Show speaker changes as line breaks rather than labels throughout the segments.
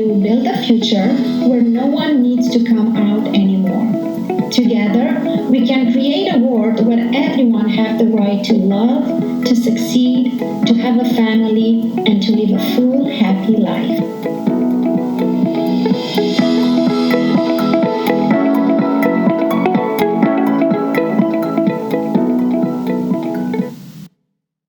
to build a future where no one needs to come out anymore. Together, we can create a world where everyone has the right to love, to succeed, to have a family, and to live a full, happy life.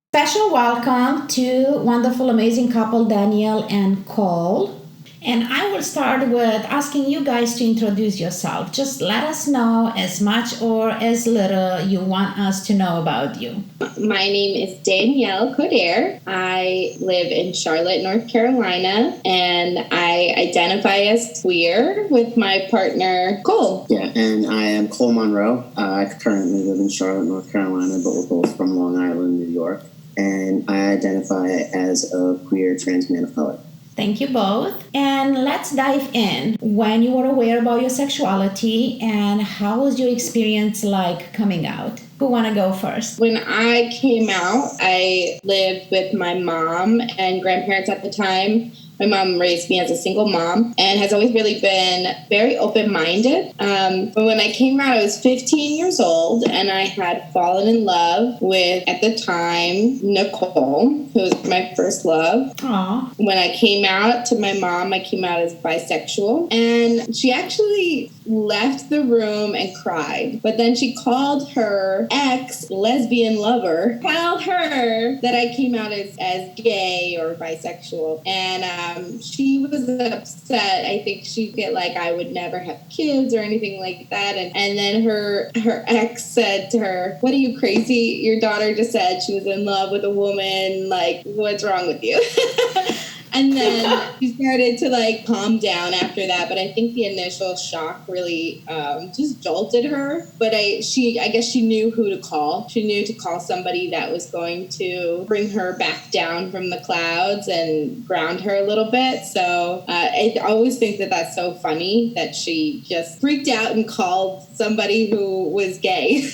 Special welcome to wonderful, amazing couple Danielle and Cole. And I will start with asking you guys to introduce yourself. Just let us know as much or as little you want us to know about you.
My name is Danielle Cole. I live in Charlotte, North Carolina, and I identify as queer with my partner, Cole.
Yeah, and I am Cole Monroe. I currently live in Charlotte, North Carolina, but we're both from Long Island, New York. And I identify as a queer trans man of color.
Thank you both. And let's dive in. When you were aware about your sexuality and how was your experience like coming out? Who want to go first?
When I came out, I lived with my mom and grandparents at the time. My mom raised me as a single mom and has always really been very open-minded. But when I came out, I was 15 years old and I had fallen in love with, at the time, Nicole, who was my first love.
Aww.
When I came out to my mom, I came out as bisexual. And she actually left the room and cried. But then she called her ex-lesbian lover, tell her that I came out as gay or bisexual. And she was upset. I think she felt like I would never have kids or anything like that. And then her ex said to her, "What are you, crazy? Your daughter just said she was in love with a woman. Like, what's wrong with you?" And then she started to calm down after that. But I think the initial shock really just jolted her. But I guess she knew who to call. She knew to call somebody that was going to bring her back down from the clouds and ground her a little bit. So I always think that that's so funny that she just freaked out and called somebody who was gay.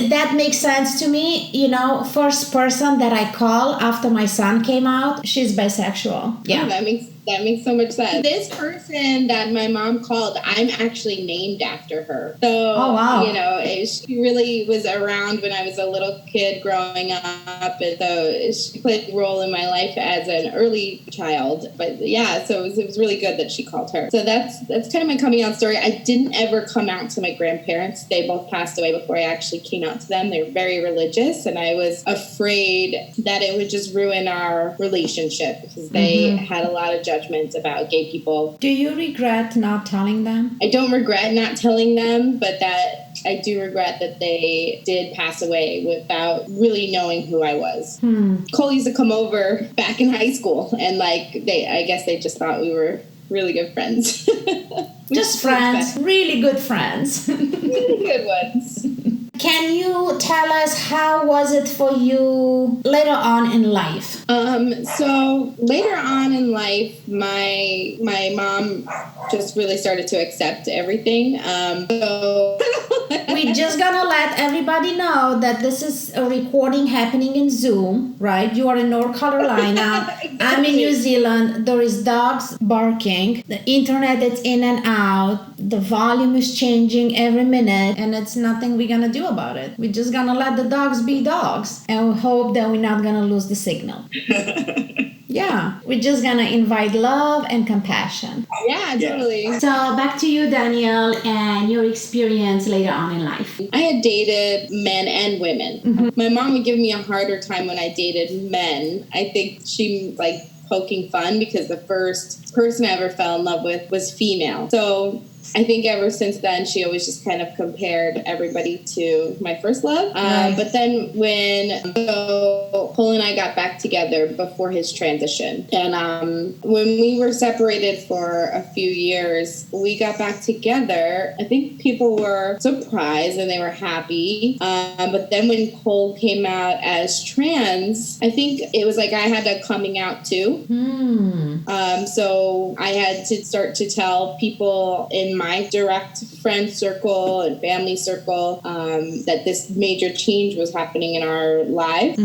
That makes sense to me. You know, first person that I call after my son came out, she's bisexual.
Yeah, that makes so much sense. This person that my mom called, I'm actually named after her. So,
oh, wow.
You know, she really was around when I was a little kid growing up. And so she played a role in my life as an early child. But yeah, so it was really good that she called her. So that's kind of my coming out story. I didn't ever come out to my grandparents. They both passed away before I actually came out to them. They were very religious. And I was afraid that it would just ruin our relationship because they had a lot of judgments about gay people.
Do you regret not telling them?
I don't regret not telling them, but that I do regret that they did pass away without really knowing who I was. Cole used to come over back in high school, and I guess they just thought we were really good friends.
Just friends, really good friends.
Really good ones.
Can you tell us how was it for you later on in life?
So later on in life, my mom just really started to accept everything.
We're just gonna let everybody know that this is a recording happening in Zoom, right? You are in North Carolina. Exactly. I'm in New Zealand. There is dogs barking. The internet is in and out. The volume is changing every minute, and it's nothing we're gonna do about it. We're just gonna let the dogs be dogs and hope that we're not gonna lose the signal. Yeah, we're just gonna invite love and compassion.
Yeah, totally.
So back to you, Danielle, and your experience later on in life.
I had dated men and women. My mom would give me a harder time when I dated men. I think she poking fun because the first person I ever fell in love with was female. So I think ever since then, she always just kind of compared everybody to my first love.
Right.
But then when Cole and I got back together before his transition, and when we were separated for a few years, we got back together. I think people were surprised and they were happy. But then when Cole came out as trans, I think it was like I had a coming out too. So I had to start to tell people in my direct friend circle and family circle that this major change was happening in our lives.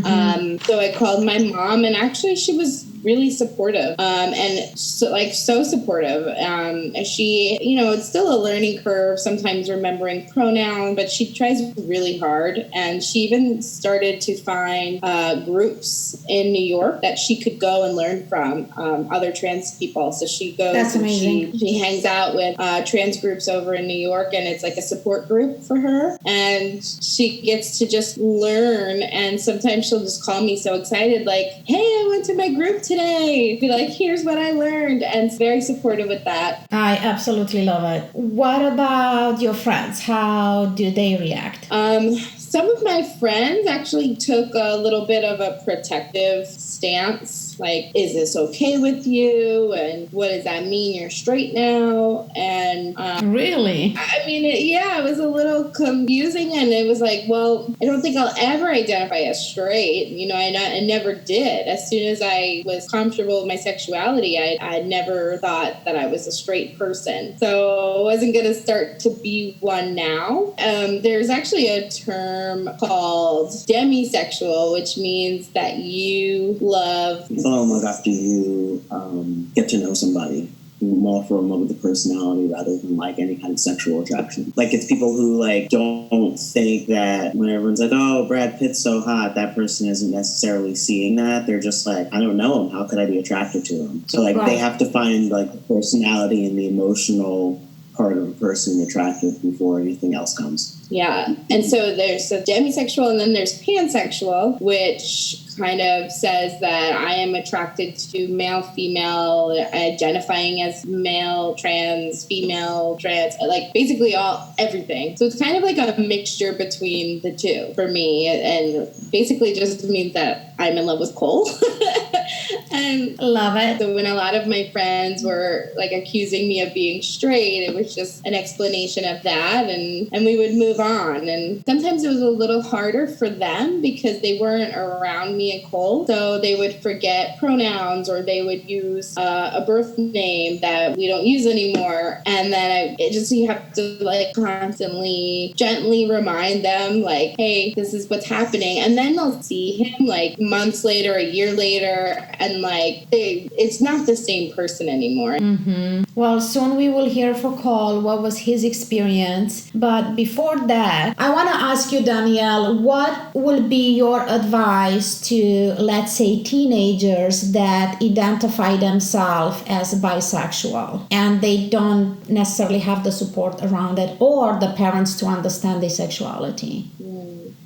So I called my mom, and actually she was really supportive, and so supportive. And she, it's still a learning curve, sometimes remembering pronouns, but she tries really hard. And she even started to find groups in New York that she could go and learn from other trans people. So she goes.
That's amazing.
She hangs out with trans groups over in New York, and it's like a support group for her. And she gets to just learn. And sometimes she'll just call me so excited, like, hey, I went to my group today. Be like, here's what I learned. And it's very supportive with that.
I absolutely love it. What about your friends? How do they react?
Some of my friends actually took a little bit of a protective stance. Like, is this okay with you? And what does that mean? You're straight now? And
really?
I mean, it was a little confusing. And it was like, well, I don't think I'll ever identify as straight. I never did. As soon as I was comfortable with my sexuality, I never thought that I was a straight person. So I wasn't going to start to be one now. There's actually a term called demisexual, which means that you love
after you get to know somebody, more for a love of the personality rather than like any kind of sexual attraction. Like, it's people who like don't think that when everyone's like, oh, Brad Pitt's so hot, that person isn't necessarily seeing that. They're just like, I don't know him. How could I be attracted to him? So like they have to find like the personality and the emotional part of a person attractive before anything else comes.
Yeah. And so there's a demisexual, and then there's pansexual, which kind of says that I am attracted to male, female, identifying as male, trans, female, trans, like basically everything. So it's kind of like a mixture between the two for me, and basically just means that I'm in love with Cole. And
love it.
So when a lot of my friends were like accusing me of being straight, it was just an explanation of that, and we would move on. And sometimes it was a little harder for them because they weren't around me and Cole, so they would forget pronouns, or they would use a birth name that we don't use anymore. And then you have to like constantly gently remind them, like, hey, this is what's happening. And then they'll see him like months later, a year later, and like it's not the same person anymore.
Mm-hmm. Well, soon we will hear from Cole what was his experience. But before that, I want to ask you, Danielle, what will be your advice to, let's say, teenagers that identify themselves as bisexual and they don't necessarily have the support around it or the parents to understand their sexuality?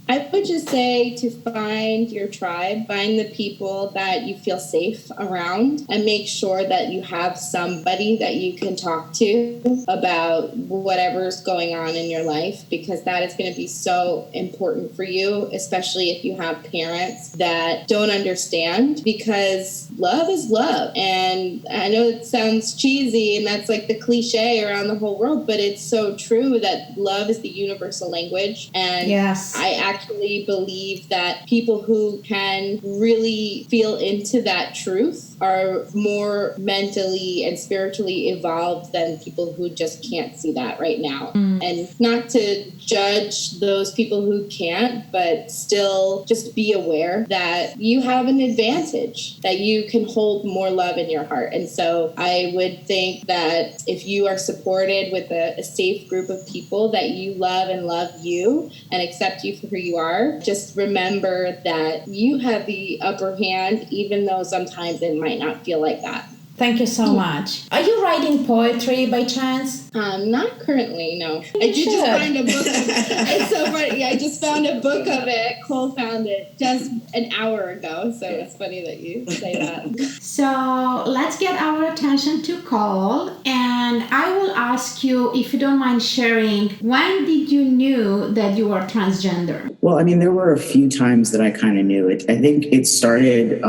I would just say to find your tribe, find the people that you feel safe around, and make sure that you have somebody that you can talk to about whatever's going on in your life, because that is going to be so important for you, especially if you have parents that don't understand, because love is love. And I know it sounds cheesy and that's like the cliche around the whole world, but it's so true that love is the universal language. And
yes,
I actually believe that people who can really feel into that truth are more mentally and spiritually evolved than people who just can't see that right now. And not to judge those people who can't, but still just be aware that you have an advantage, that you can hold more love in your heart. And so I would think that if you are supported with a safe group of people that you love and love you and accept you for who you are, just remember that you have the upper hand, even though sometimes it might not feel like that.
Thank you so much. Are you writing poetry by chance?
Not currently, no. I did just find a book. It's so funny. Yeah, I just found a book of it. Cole found it just an hour ago, so it's funny that you say that.
So let's get our attention to Cole, and I will ask you, if you don't mind sharing, when did you knew that you were transgender?
Well, I mean, there were a few times that I kind of knew it. I think it started,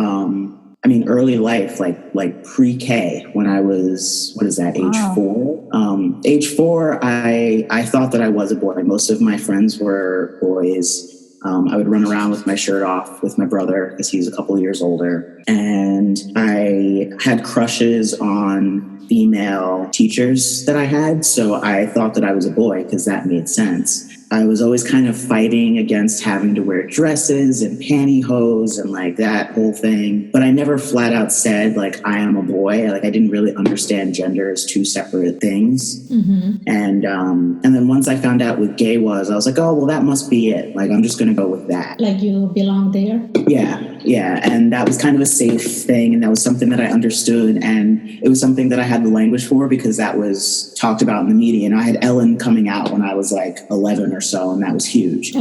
early life, like pre-K, when I was, age 4? Age 4, I thought that I was a boy. Most of my friends were boys. I would run around with my shirt off with my brother because he was a couple of years older. And I had crushes on female teachers that I had. So I thought that I was a boy because that made sense. I was always kind of fighting against having to wear dresses and pantyhose and like that whole thing. But I never flat out said like I am a boy. Like I didn't really understand gender as two separate things. And then once I found out what gay was, I was like, oh well, that must be it. Like I'm just gonna go with that.
Like you belong there.
Yeah, and that was kind of a safe thing, and that was something that I understood, and it was something that I had the language for because that was talked about in the media. And I had Ellen coming out when I was like 11 or so, and that was huge.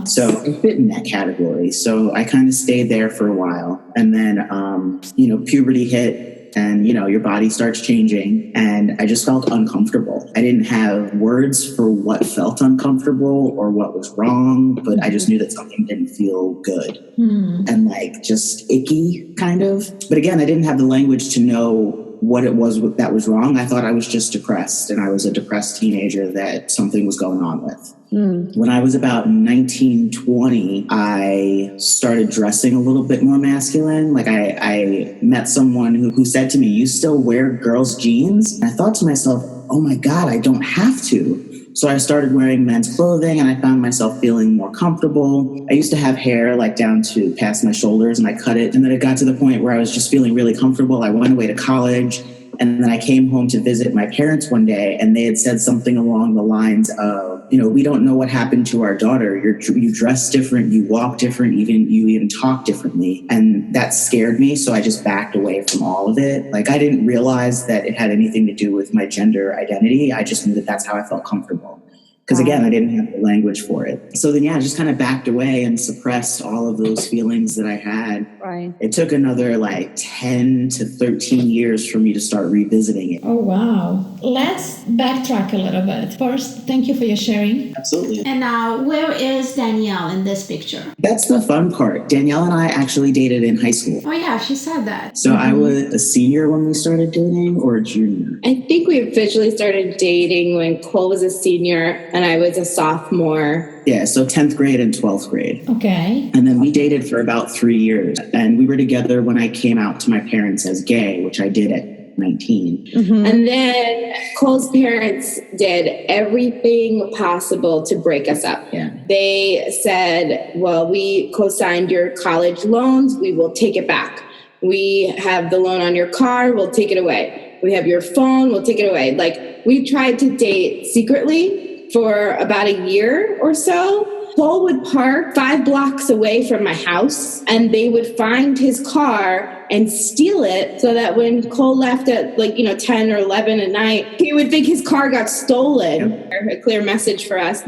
So I fit in that category. So I kind of stayed there for a while, and then puberty hit. And, your body starts changing, and I just felt uncomfortable. I didn't have words for what felt uncomfortable or what was wrong, but I just knew that something didn't feel good and like just icky kind of. But again, I didn't have the language to know what it was that was wrong. I thought I was just depressed, and I was a depressed teenager that something was going on with. When I was about 19, 20, I started dressing a little bit more masculine. Like I met someone who said to me, you still wear girls' jeans? And I thought to myself, oh my God, I don't have to. So I started wearing men's clothing, and I found myself feeling more comfortable. I used to have hair like down to past my shoulders, and I cut it. And then it got to the point where I was just feeling really comfortable. I went away to college, and then I came home to visit my parents one day, and they had said something along the lines of, we don't know what happened to our daughter. You dress different, you walk different, you even talk differently. And that scared me. So I just backed away from all of it. Like I didn't realize that it had anything to do with my gender identity. I just knew that that's how I felt comfortable. Because again, I didn't have the language for it. So then, I just kind of backed away and suppressed all of those feelings that I had.
Right.
It took another 10 to 13 years for me to start revisiting it.
Oh, wow. Let's backtrack a little bit. First, thank you for your sharing.
Absolutely.
And now, where is Danielle in this picture?
That's the fun part. Danielle and I actually dated in high school.
Oh, yeah, she said that.
So I was a senior when we started dating, or a junior?
I think we officially started dating when Cole was a senior and I was a sophomore.
Yeah, so 10th grade and 12th grade.
Okay.
And then we dated for about 3 years. And we were together when I came out to my parents as gay, which I did at 19.
And then Cole's parents did everything possible to break us up.
Yeah.
They said, well, we co-signed your college loans. We will take it back. We have the loan on your car. We'll take it away. We have your phone. We'll take it away. Like we tried to date secretly for about a year or so. Cole would park 5 blocks away from my house, and they would find his car and steal it so that when Cole left at 10 or 11 at night, he would think his car got stolen. A clear message for us.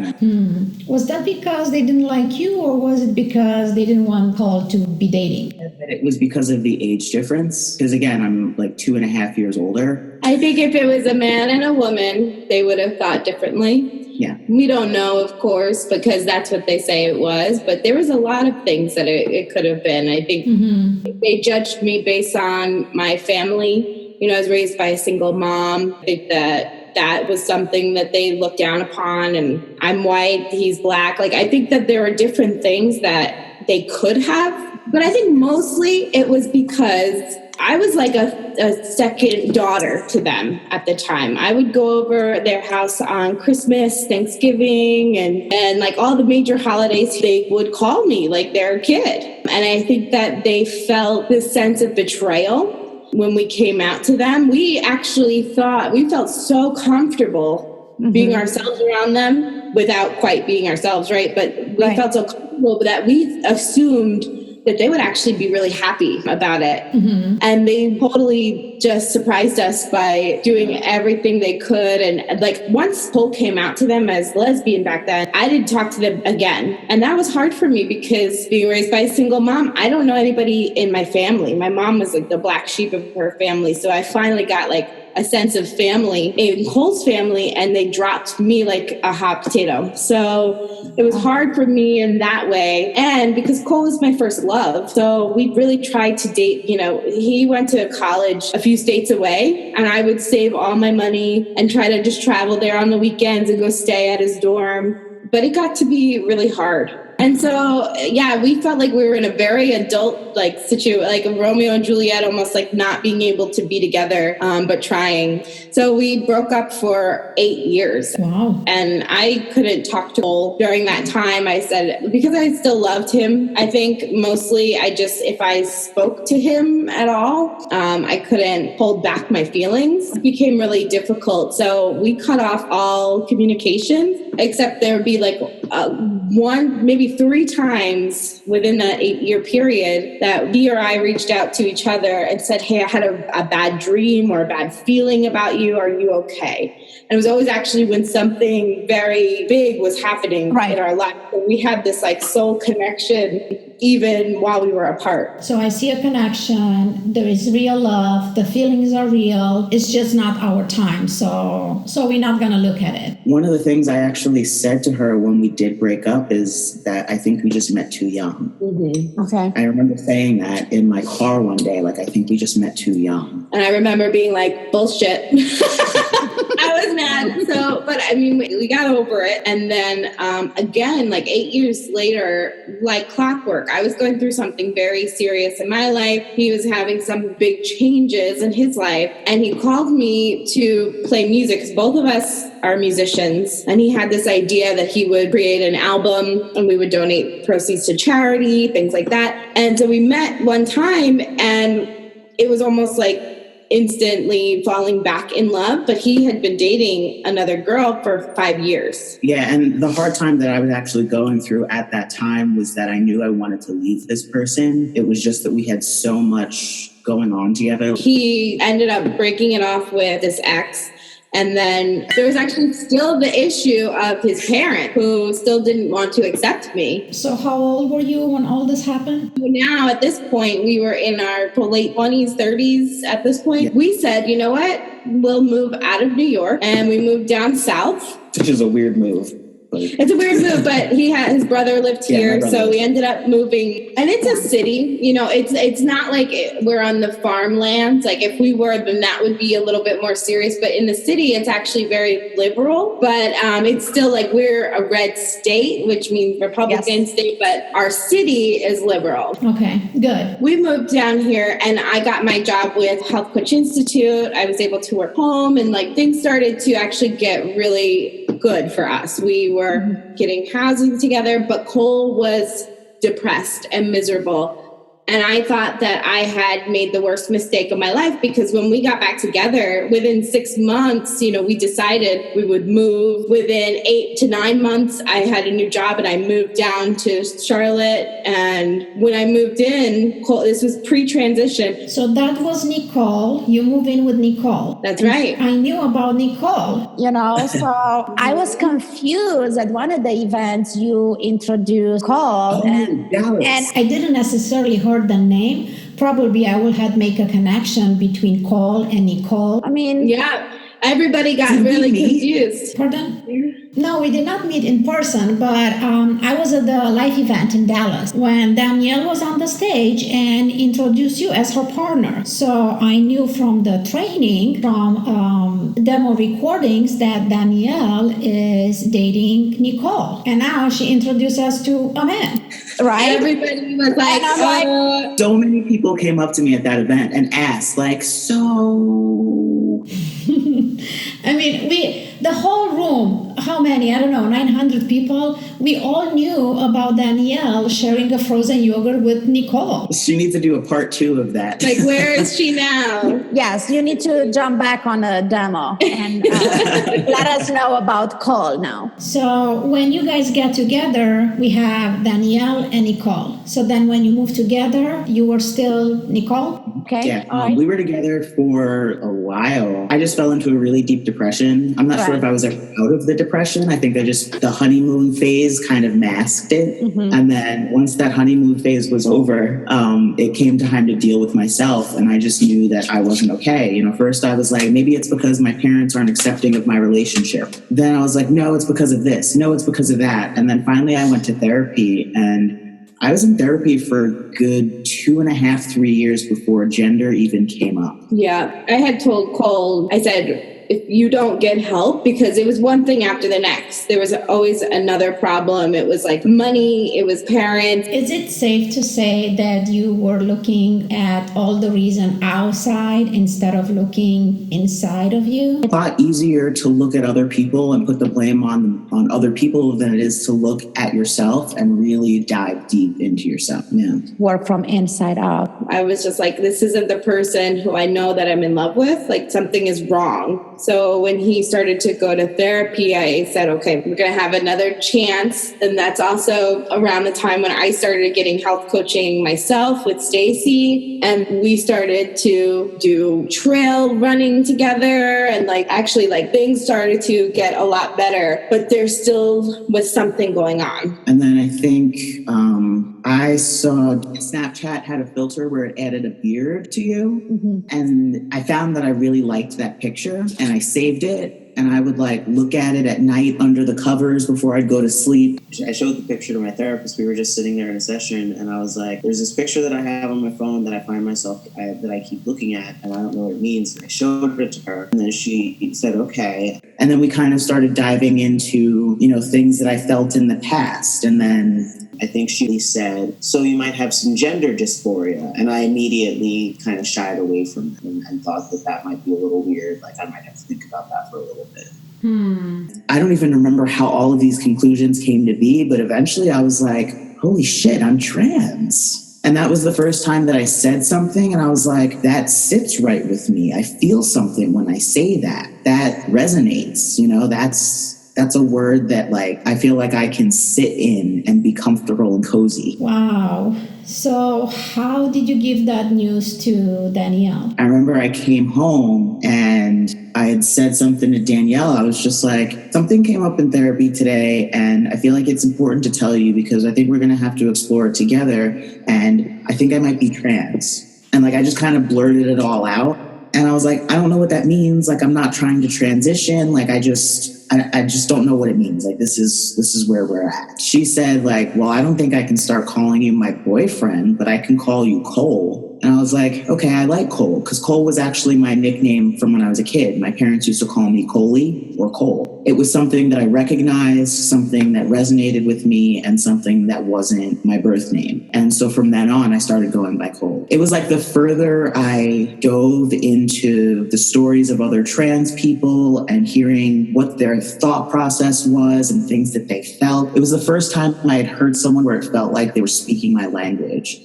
Was that because they didn't like you, or was it because they didn't want Cole to be dating?
It was because of the age difference. Because again, I'm 2.5 years older.
I think if it was a man and a woman, they would have thought differently.
Yeah.
We don't know, of course, because that's what they say it was. But there was a lot of things that it could have been. I think they judged me based on my family. I was raised by a single mom. I think that was something that they looked down upon. And I'm white, he's black. I think that there are different things that they could have. But I think mostly it was because I was like a second daughter to them at the time. I would go over their house on Christmas, Thanksgiving, and all the major holidays. They would call me like their kid. And I think that they felt this sense of betrayal when we came out to them. We actually felt so comfortable being ourselves around them without quite being ourselves, right? But we felt so comfortable that we assumed that they would actually be really happy about it. And they totally just surprised us by doing everything they could. And once Cole came out to them as lesbian back then, I didn't talk to them again. And that was hard for me because being raised by a single mom, I don't know anybody in my family. My mom was the black sheep of her family. So I finally got a sense of family in Cole's family, and they dropped me like a hot potato. So it was hard for me in that way. And because Cole was my first love, so we really tried to date. He went to college a few states away, and I would save all my money and try to just travel there on the weekends and go stay at his dorm. But it got to be really hard. And so, yeah, we felt like we were in a very adult like situation, like a Romeo and Juliet, almost like not being able to be together, but trying. So we broke up for 8 years.
Wow.
And I couldn't talk to Cole during that time. I said, because I still loved him, I think mostly if I spoke to him at all, I couldn't hold back my feelings. It became really difficult. So we cut off all communication, except there would be like one, maybe 3 times within that 8-year period that he or I reached out to each other and said, hey, I had a bad dream or a bad feeling about you. Are you okay? And it was always actually when something very big was happening in our life. So we had this like soul connection even while we were apart.
So I see a connection. There is real love. The feelings are real. It's just not our time. So we're not going to look at it.
One of the things I actually said to her when we did break up is that I think we just met too young.
Mm-hmm.
Okay.
I remember saying that in my car one day, like, I think we just met too young.
And I remember being like, bullshit. I was mad. So, but I mean, we got over it. And then again, like 8 years later, like clockwork, I was going through something very serious in my life. He was having some big changes in his life. And he called me to play music because both of us are musicians. And he had this idea that he would create an album and we would donate proceeds to charity, things like that. And so we met one time and it was almost like instantly falling back in love, but he had been dating another girl for 5 years.
Yeah, and the hard time that I was actually going through at that time was that I knew I wanted to leave this person. It was just that we had so much going on together.
He ended up breaking it off with this ex. And then there was actually still the issue of his parent who still didn't want to accept me.
So how old were you when all this happened?
Now, at this point, we were in our late 20s, 30s at this point. Yeah. We said, you know what? We'll move out of New York. And we moved down south.
Which is a weird move.
It's a weird move, but his brother lived here, so we ended up moving. And it's a city, you know. It's not like we're on the farmlands. Like if we were, then that would be a little bit more serious. But in the city, it's actually very liberal. But it's still like we're a red state, which means Republican state. But our city is liberal.
Okay, good.
We moved down here, and I got my job with Health Coach Institute. I was able to work home, and like things started to actually get really good for us. We were getting housing together, but Cole was depressed and miserable. And I thought that I had made the worst mistake of my life because when we got back together, within 6 months, you know, we decided we would move. Within 8 to 9 months, I had a new job and I moved down to Charlotte. And when I moved in, Cole, this was pre-transition.
So that was Nicole. You moved in with Nicole.
That's right.
I knew about Nicole.
You know, so I was confused at one of the events you introduced Cole. And
I didn't necessarily heard the name. Probably I would have make a connection between Cole and Nicole.
I mean,
yeah, everybody got really confused.
Pardon? No, we did not meet in person, but I was at the live event in Dallas when Danielle was on the stage and introduced you as her partner. So I knew from the training, from demo recordings, that Danielle is dating Nicole. And now she introduced us to a man.
Right?
Everybody was like,
So many people came up to me at that event and asked, like, so...
I mean, the whole room, how many? I don't know, 900 people. We all knew about Danielle sharing a frozen yogurt with Nicole.
She needs to do a part 2 of that.
Like, where is she now?
Yes, you need to jump back on a demo and let us know about Cole now.
So when you guys get together, we have Danielle and Nicole. So then when you moved together, you were still Nicole?
Okay.
Yeah, we were together for a while. I just fell into a really deep depression. I'm not sure if I was ever out of the depression. I think the honeymoon phase kind of masked it. Mm-hmm. And then once that honeymoon phase was over, it came time to deal with myself. And I just knew that I wasn't okay. You know, first I was like, maybe it's because my parents aren't accepting of my relationship. Then I was like, no, it's because of this. No, it's because of that. And then finally I went to therapy, and I was in therapy for a good 2.5, 3 years before gender even came up.
Yeah, I had told Cole, I said, if you don't get help, because it was one thing after the next. There was always another problem. It was like money, it was parents.
Is it safe to say that you were looking at all the reason outside instead of looking inside of you?
It's a lot easier to look at other people and put the blame on other people than it is to look at yourself and really dive deep into yourself. Yeah.
Work from inside out.
I was just like, this isn't the person who I know that I'm in love with. Like, something is wrong. So when he started to go to therapy, I said, okay, we're going to have another chance. And that's also around the time when I started getting health coaching myself with Stacy. And we started to do trail running together. And actually things started to get a lot better, but there still was something going on.
And then I think I saw Snapchat had a filter where it added a beard to you.
Mm-hmm.
And I found that I really liked that picture and I saved it. And I would look at it at night under the covers before I'd go to sleep. I showed the picture to my therapist. We were just sitting there in a session and I was like, there's this picture that I have on my phone that I find myself, that I keep looking at and I don't know what it means. And I showed it to her and then she said, okay. And then we kind of started diving into, things that I felt in the past. And then I think she said, so you might have some gender dysphoria. And I immediately kind of shied away from it and thought that might be a little weird. I might have to think about that for a little bit. I don't even remember how all of these conclusions came to be, but eventually I was like, holy shit, I'm trans. And that was the first time that I said something and I was like, that sits right with me. I feel something when I say that. That resonates, that's a word that I feel like I can sit in and be comfortable and cozy.
Wow. So how did you give that news to Danielle?
I remember I came home and I had said something to Danielle. I was just like, something came up in therapy today and I feel like it's important to tell you because I think we're going to have to explore it together. And I think I might be trans. And I just kind of blurted it all out. And I was like, I don't know what that means. I'm not trying to transition. I just don't know what it means. This is where we're at. She said well, I don't think I can start calling you my boyfriend, but I can call you Cole. And I was like, okay, I like Cole because Cole was actually my nickname from when I was a kid. My parents used to call me Coley or Cole. It was something that I recognized, something that resonated with me and something that wasn't my birth name. And so from then on, I started going by Cole. It was the further I dove into the stories of other trans people and hearing what their thought process was and things that they felt. It was the first time I had heard someone where it felt like they were speaking my language.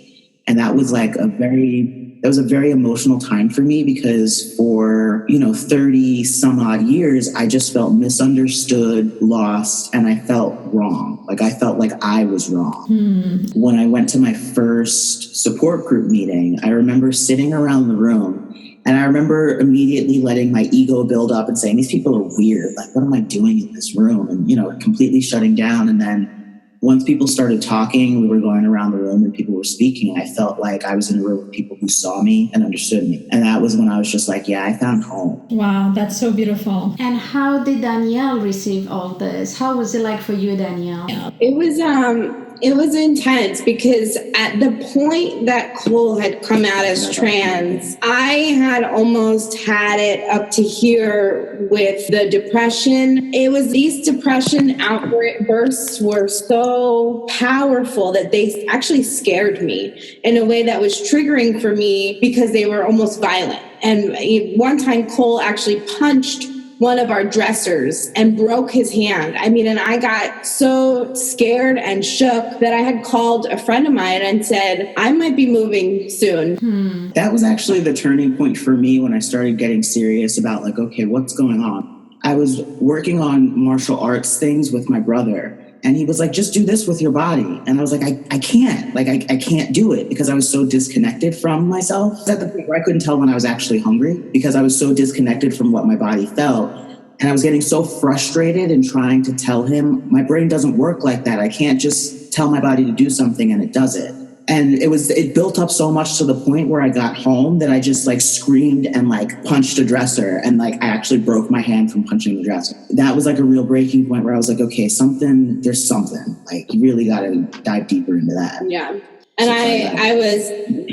And that was a very emotional time for me because for, 30 some odd years, I just felt misunderstood, lost, and I felt wrong. I felt like I was wrong. When I went to my first support group meeting, I remember sitting around the room and I remember immediately letting my ego build up and saying, these people are weird. What am I doing in this room? And, completely shutting down. And then once people started talking, we were going around the room and people were speaking. I felt like I was in a room with people who saw me and understood me. And that was when I was just like, yeah, I found home.
Wow, that's so beautiful. And how did Danielle receive all this? How was it like for you, Danielle?
It was intense because at the point that Cole had come out as trans, I had almost had it up to here with the depression. These depression outbursts were so powerful that they actually scared me in a way that was triggering for me because they were almost violent. And one time Cole actually punched one of our dressers and broke his hand. And I got so scared and shook that I had called a friend of mine and said, I might be moving soon.
That was actually the turning point for me when I started getting serious about okay, what's going on? I was working on martial arts things with my brother. And he was like, just do this with your body. And I was like, I can't. I can't do it because I was so disconnected from myself. At the point where I couldn't tell when I was actually hungry because I was so disconnected from what my body felt. And I was getting so frustrated and trying to tell him, my brain doesn't work like that. I can't just tell my body to do something and it does it. And it built up so much to the point where I got home that I just screamed and punched a dresser and I actually broke my hand from punching the dresser. That was a real breaking point where I was like, okay, there's something. You really got to dive deeper into that.
Yeah. And I was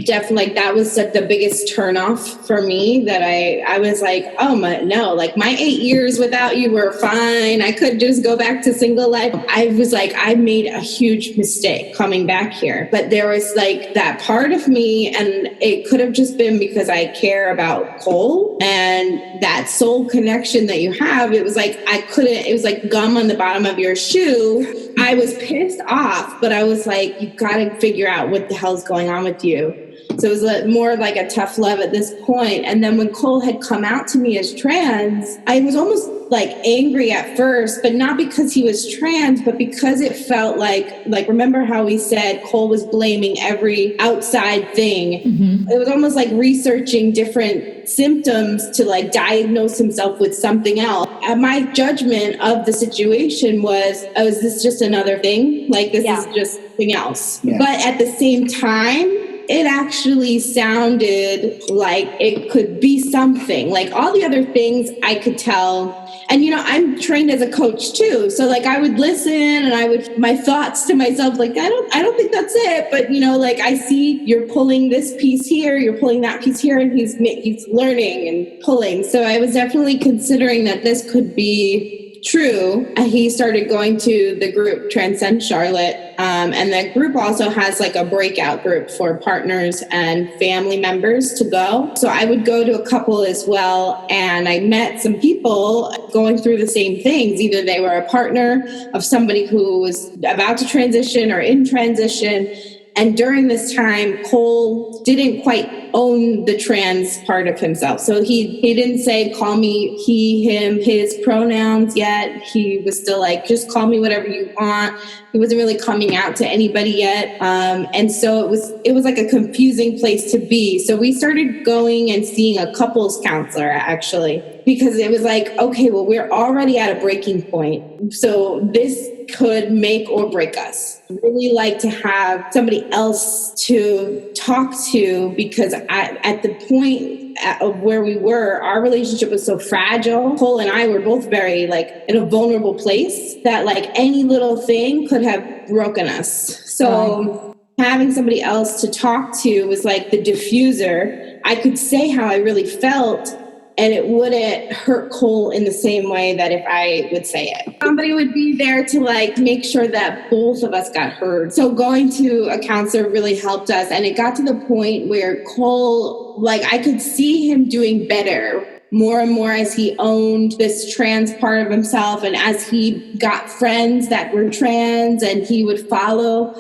definitely like, that was like the biggest turnoff for me, that I was like, oh my, no, like my 8 years without you were fine. I could just go back to single life. I was like, I made a huge mistake coming back here. But there was like that part of me, and it could have just been because I care about Cole and that soul connection that you have. It was like, it was like gum on the bottom of your shoe. I was pissed off, but I was like, you got to figure out what the hell's going on with you. So it was more like a tough love at this point. And then when Cole had come out to me as trans, I was almost like angry at first, but not because he was trans, but because it felt like remember how we said Cole was blaming every outside thing? Mm-hmm. It was almost like researching different symptoms to like diagnose himself with something else. And my judgment of the situation was, oh, is this just another thing? Like this is just something else. Yeah. But at the same time, it actually sounded like it could be something. Like all the other things I could tell. And, you know, I'm trained as a coach too. So like I would listen and my thoughts to myself, like, I don't think that's it. But, you know, like I see you're pulling this piece here, you're pulling that piece here, and he's learning and pulling. So I was definitely considering that this could be true. He started going to the group Transcend Charlotte. And that group also has like a breakout group for partners and family members to go. So I would go to a couple as well. And I met some people going through the same things. Either they were a partner of somebody who was about to transition or in transition. And during this time, Cole didn't quite own the trans part of himself. So he didn't say, call me he, him, his pronouns yet. He was still like, just call me whatever you want. He wasn't really coming out to anybody yet. And so it was like a confusing place to be. So we started going and seeing a couples counselor, actually, because it was like, okay, well, we're already at a breaking point. So this could make or break us. I'd really like to have somebody else to talk to, because at the point of where we were, our relationship was so fragile. Cole and I were both very like in a vulnerable place that like any little thing could have broken us. So having somebody else to talk to was like the diffuser. I could say how I really felt, and it wouldn't hurt Cole in the same way that if I would say it. Somebody would be there to like make sure that both of us got heard. So going to a counselor really helped us. And it got to the point where Cole, like I could see him doing better more and more as he owned this trans part of himself. And as he got friends that were trans, and he would follow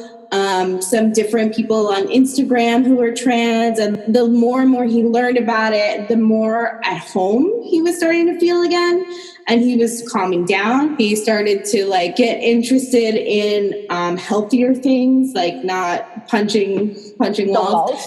some different people on Instagram who were trans. And the more and more he learned about it, the more at home he was starting to feel again. And he was calming down. He started to like get interested in healthier things, like not punching walls.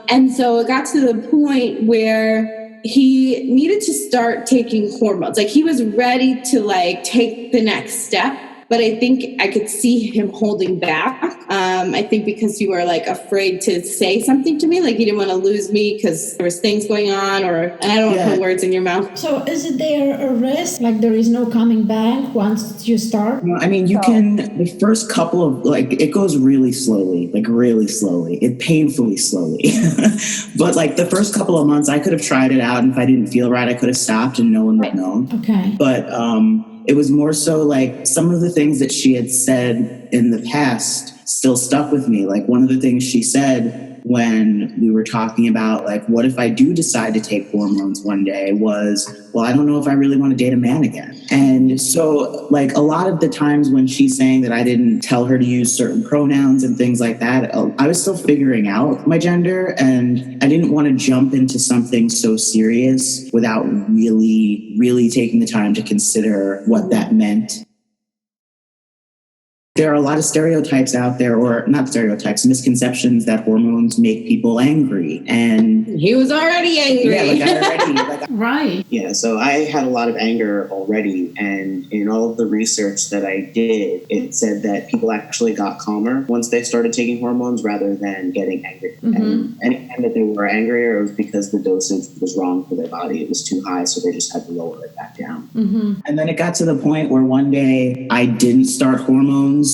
And so it got to the point where he needed to start taking hormones. Like he was ready to like take the next step. But I think I could see him holding back. I think because you were like afraid to say something to me, like you didn't want to lose me because there was things going on, and I don't want to put words in your mouth.
So is it there a risk? Like there is no coming back once you start?
I mean, you can, the first couple of, like, it goes really slowly, it painfully slowly. But like the first couple of months, I could have tried it out. And if I didn't feel right, I could have stopped and no one would know.
Okay.
But, it was more so like some of the things that she had said in the past still stuck with me. Like one of the things she said when we were talking about like, what if I do decide to take hormones one day was, well, I don't know if I really want to date a man again. And so like a lot of the times when she's saying that I didn't tell her to use certain pronouns and things like that, I was still figuring out my gender, and I didn't want to jump into something so serious without really, really taking the time to consider what that meant. There are a lot of stereotypes out there, or not stereotypes, misconceptions that hormones make people angry. And
he was already angry.
Yeah,
right.
Yeah, so I had a lot of anger already. And in all of the research that I did, it said that people actually got calmer once they started taking hormones rather than getting angry. Mm-hmm. And anytime that they were angrier, it was because the dosage was wrong for their body. It was too high, so they just had to lower it back down. Mm-hmm. And then it got to the point where one day I didn't start hormones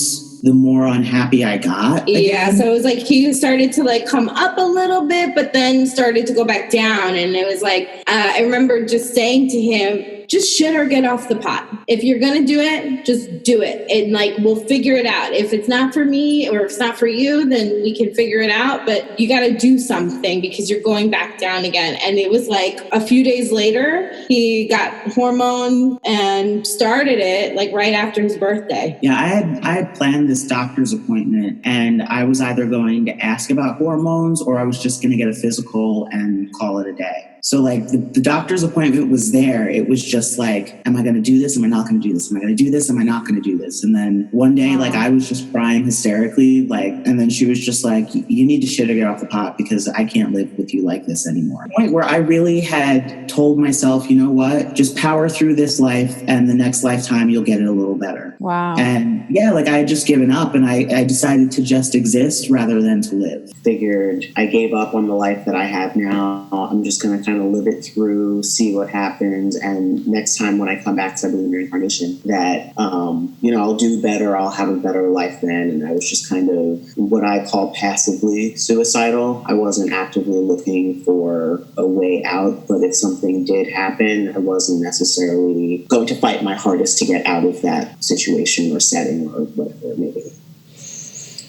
the more unhappy I got.
Yeah, so it was like he started to like come up a little bit, but then started to go back down. And it was like, I remember just saying to him, just shit or get off the pot. If you're going to do it, just do it. And like, we'll figure it out. If it's not for me or if it's not for you, then we can figure it out. But you got to do something because you're going back down again. And it was like a few days later, he got hormone and started it like right after his birthday.
Yeah, I had planned this doctor's appointment, and I was either going to ask about hormones or I was just going to get a physical and call it a day. So like the doctor's appointment was there. It was just like, am I going to do this? Am I not going to do this? Am I going to do this? Am I not going to do this? And then one day, like I was just crying hysterically, like, and then she was just like, you need to shit or get off the pot because I can't live with you like this anymore. Point where I really had told myself, you know what, just power through this life and the next lifetime you'll get it a little better.
Wow.
And yeah, like I had just given up and I decided to just exist rather than to live. Figured I gave up on the life that I have now. I'm just going to kind of live it through, see what happens. And next time when I come back, because I believe in reincarnation, that, I'll do better. I'll have a better life then. And I was just kind of what I call passively suicidal. I wasn't actively looking for a way out, but if something did happen, I wasn't necessarily going to fight my hardest to get out of that situation or setting or whatever it may be.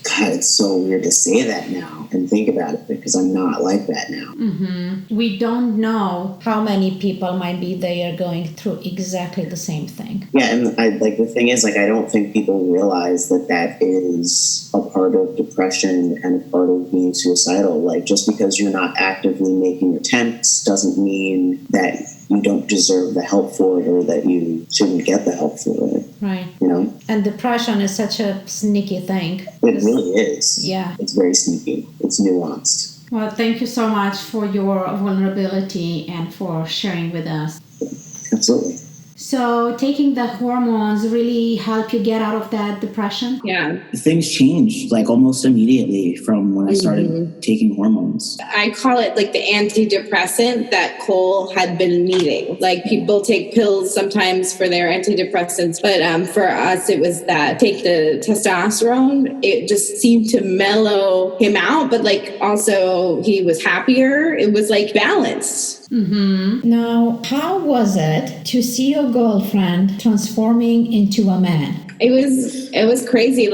God, it's so weird to say that now and think about it because I'm not like that now.
Mm-hmm. We don't know how many people might be there going through exactly the same thing.
Yeah, and the thing is, I don't think people realize that is a part of depression and a part of being suicidal. Like, just because you're not actively making attempts doesn't mean that you don't deserve the help for it or that you shouldn't get the help for it.
Right.
You know?
And depression is such a sneaky thing.
It really is.
Yeah.
It's very sneaky. It's nuanced.
Well, thank you so much for your vulnerability and for sharing with us.
Absolutely.
So taking the hormones really help you get out of that depression?
Yeah.
Things changed almost immediately from when I started taking hormones.
I call it like the antidepressant that Cole had been needing. Like, people take pills sometimes for their antidepressants, but for us it was that take the testosterone. It just seemed to mellow him out, but also he was happier. It was balanced.
Mm-hmm. Now, how was it to see your girlfriend transforming into a man?
It was crazy.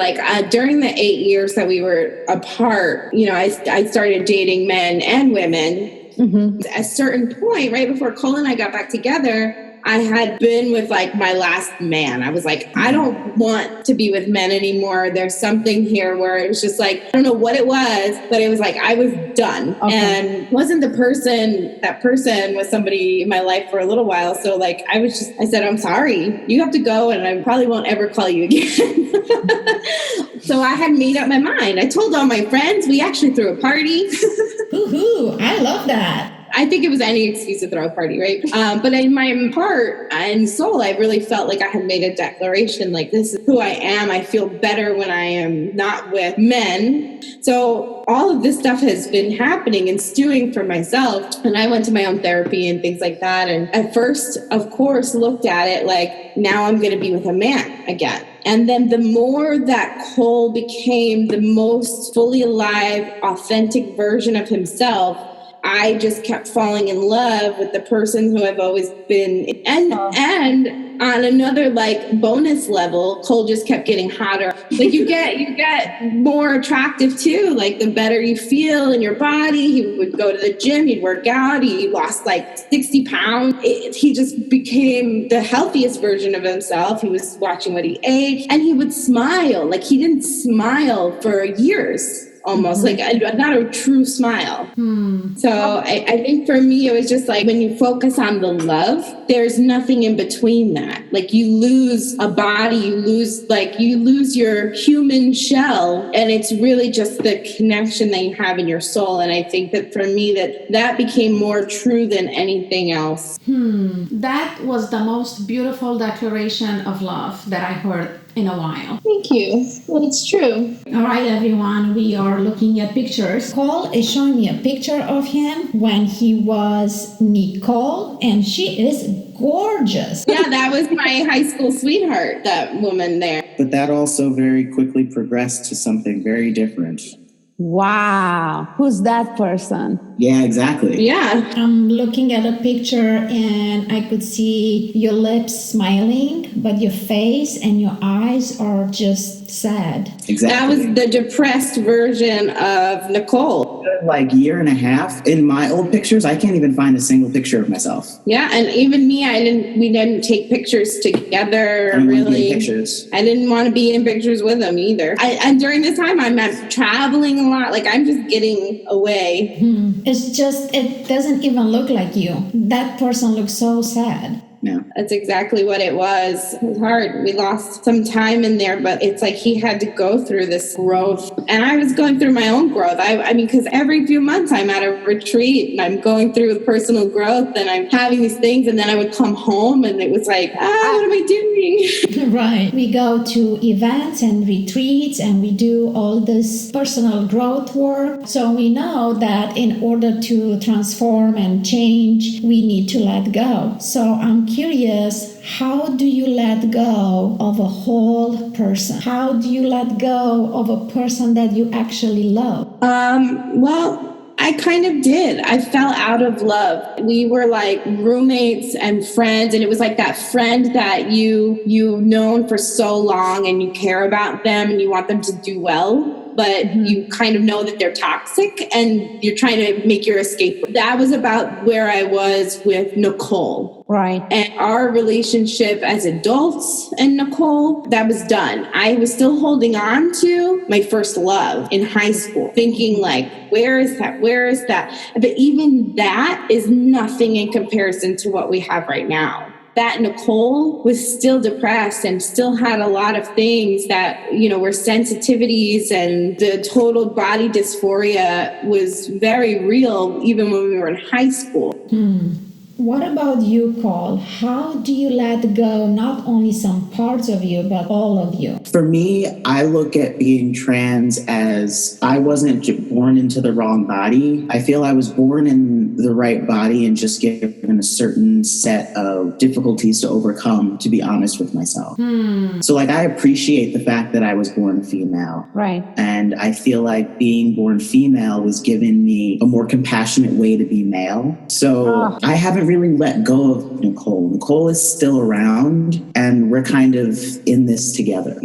During the 8 years that we were apart, I started dating men and women. Mm-hmm. At a certain point, right before Cole and I got back together, I had been with my last man. I was like, I don't want to be with men anymore. There's something here where it was just I don't know what it was, but it was I was done. Okay. And wasn't that person was somebody in my life for a little while. So I said, I'm sorry, you have to go and I probably won't ever call you again. So I had made up my mind. I told all my friends. We actually threw a party.
Woohoo! I love that.
I think it was any excuse to throw a party, right? But in my heart and soul, I really felt like I had made a declaration, this is who I am. I feel better when I am not with men. So all of this stuff has been happening and stewing for myself. And I went to my own therapy and things like that. And at first, of course, looked at it now I'm going to be with a man again. And then the more that Cole became the most fully alive, authentic version of himself, I just kept falling in love with the person who I've always been. And on another bonus level, Cole just kept getting hotter. You get more attractive too. The better you feel in your body. He would go to the gym, he'd work out, he lost 60 pounds. He just became the healthiest version of himself. He was watching what he ate and he would smile. He didn't smile for years. Almost not a true smile. So I think for me, it was just when you focus on the love, there's nothing in between that. You lose a body, you lose your human shell, and it's really just the connection that you have in your soul. And I think that for me, that became more true than anything else.
That was the most beautiful declaration of love that I heard in a while.
Thank you. Well, it's true.
All right, everyone, we are looking at pictures. Cole is showing me a picture of him when he was Nicole, and she is gorgeous.
Yeah, that was my high school sweetheart, that woman there.
But that also very quickly progressed to something very different.
Wow. Who's that person?
Yeah, exactly.
Yeah.
I'm looking at a picture and I could see your lips smiling, but your face and your eyes are just sad.
Exactly.
That was the depressed version of Nicole.
Like year and a half. In my old pictures, I can't even find a single picture of myself.
Yeah, and even me, we didn't take pictures together, really.
Pictures.
I didn't want to be in pictures with them either. And during this time, I'm traveling a lot. Like, I'm just getting away.
It's just, it doesn't even look like you. That person looks so sad.
No.
That's exactly what it was. It was hard. We lost some time in there, but it's like he had to go through this growth. And I was going through my own growth. I mean, because every few months I'm at a retreat and I'm going through personal growth and I'm having these things. And then I would come home and it was like, what am I doing?
Right. We go to events and retreats and we do all this personal growth work. So we know that in order to transform and change, we need to let go. So I'm curious, how do you let go of a whole person? How do you let go of a person that you actually love?
Well, I kind of did. I fell out of love. We were like roommates and friends, and it was like that friend that you've known for so long and you care about them and you want them to do well. But you kind of know that they're toxic and you're trying to make your escape. That was about where I was with Nicole.
Right.
And our relationship as adults and Nicole, that was done. I was still holding on to my first love in high school, thinking like, where is that? Where is that? But even that is nothing in comparison to what we have right now. That Nicole was still depressed and still had a lot of things that, were sensitivities, and the total body dysphoria was very real even when we were in high school.
What about you, Cole? How do you let go not only some parts of you, but all of you?
For me, I look at being trans as I wasn't born into the wrong body. I feel I was born in the right body and just given a certain set of difficulties to overcome, to be honest with myself. So I appreciate the fact that I was born female.
Right.
And I feel like being born female was giving me a more compassionate way to be male. So I haven't really let go of Nicole. Nicole is still around and we're kind of in this together.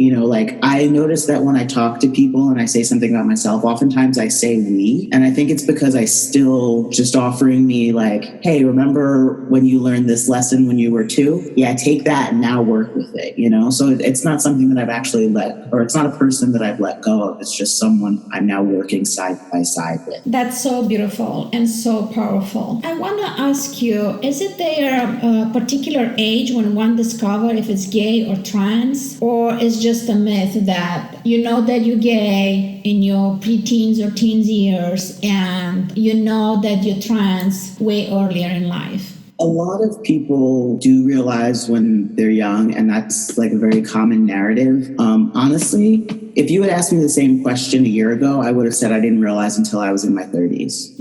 I notice that when I talk to people and I say something about myself, oftentimes I say we. And I think it's because I still just offering me like, hey, remember when you learned this lesson when you were 2? Yeah, take that and now work with it, So it's not something that I've actually it's not a person that I've let go of. It's just someone I'm now working side by side with.
That's so beautiful and so powerful. I want to ask you, is it there a particular age when one discovers if it's gay or trans? Or is just a myth that you know that you're gay in your preteens or teens years and you know that you're trans way earlier in life?
A lot of people do realize when they're young, and that's like a very common narrative. Honestly, if you had asked me the same question a year ago, I would have said I didn't realize until I was in my 30s.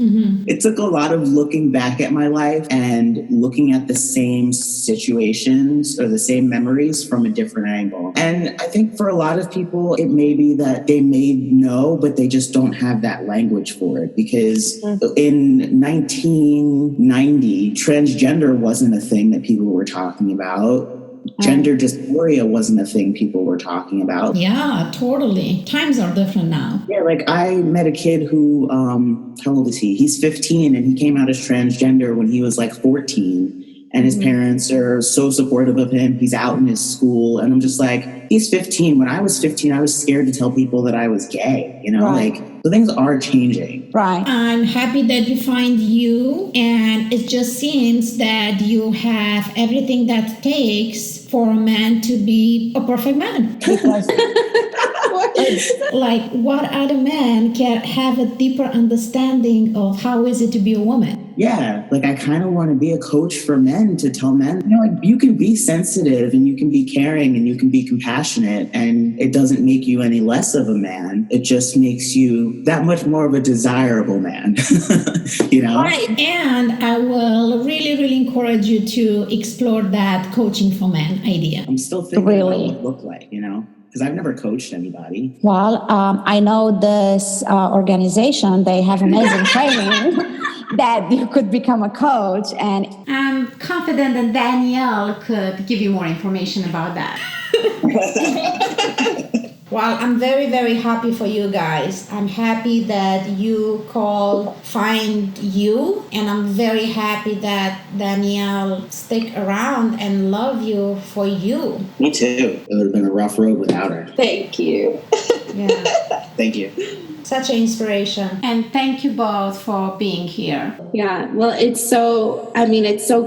It took a lot of looking back at my life and looking at the same situations or the same memories from a different angle. And I think for a lot of people, it may be that they may know, but they just don't have that language for it. Because in 1990, transgender wasn't a thing that people were talking about. Gender dysphoria wasn't a thing people were talking about.
Yeah, totally. Times are different now.
Yeah, I met a kid who, how old is he? He's 15 and he came out as transgender when he was 14. And his parents are so supportive of him. He's out in his school. And I'm just he's 15. When I was 15, I was scared to tell people that I was gay.
Right.
So things are changing.
Right.
I'm happy that you find you. And it just seems that you have everything that it takes for a man to be a perfect man. What other man can have a deeper understanding of how is it to be a woman?
Yeah, like I kind of want to be a coach for men to tell men, like you can be sensitive and you can be caring and you can be compassionate, and it doesn't make you any less of a man. It just makes you that much more of a desirable man,
Right. And I will really, really encourage you to explore that coaching for men idea.
I'm still thinking about what it would look like, because I've never coached anybody.
Well, I know this organization, they have amazing training that you could become a coach. And
I'm confident that Danielle could give you more information about that. Well, I'm very, very happy for you guys. I'm happy that you find you, and I'm very happy that Danielle stick around and love you for you.
Me too. It would have been a rough road without her.
Thank you.
Yeah.
Thank you.
Such an inspiration. And thank you both for being here.
Yeah, well, it's so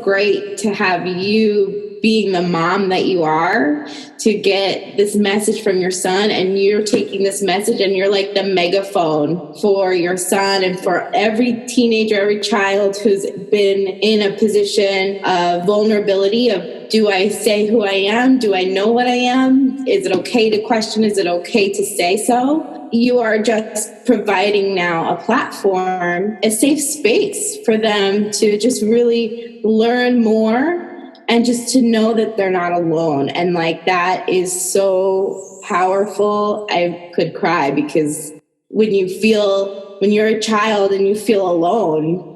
great to have you being the mom that you are, to get this message from your son, and you're taking this message and you're like the megaphone for your son and for every teenager, every child who's been in a position of vulnerability of, do I say who I am? Do I know what I am? Is it okay to question? Is it okay to say so? You are just providing now a platform, a safe space for them to just really learn more and just to know that they're not alone. And like, that is so powerful. I could cry, because when you're a child and you feel alone,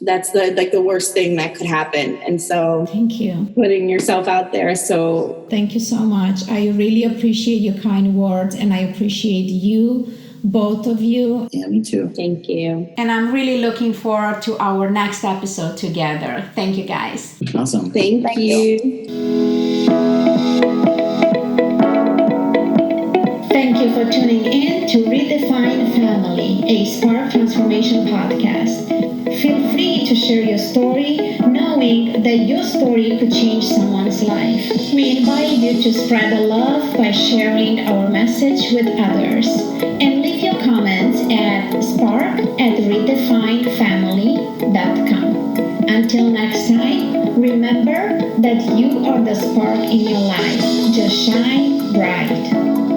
that's the worst thing that could happen. And so
thank you.
Putting yourself out there. So
thank you so much. I really appreciate your kind words, and I appreciate you, both of you.
Yeah, me too.
Thank you.
And I'm really looking forward to our next episode together. Thank you, guys.
Awesome.
Thank you.
Thank you for tuning in to Redefine Family, a Spark Transformation podcast. Feel free to share your story, knowing that your story could change someone's life. We invite you to spread the love by sharing our message with others. And leave your comments at spark@redefinefamily.com. Until next time, remember that you are the spark in your life. Just shine bright.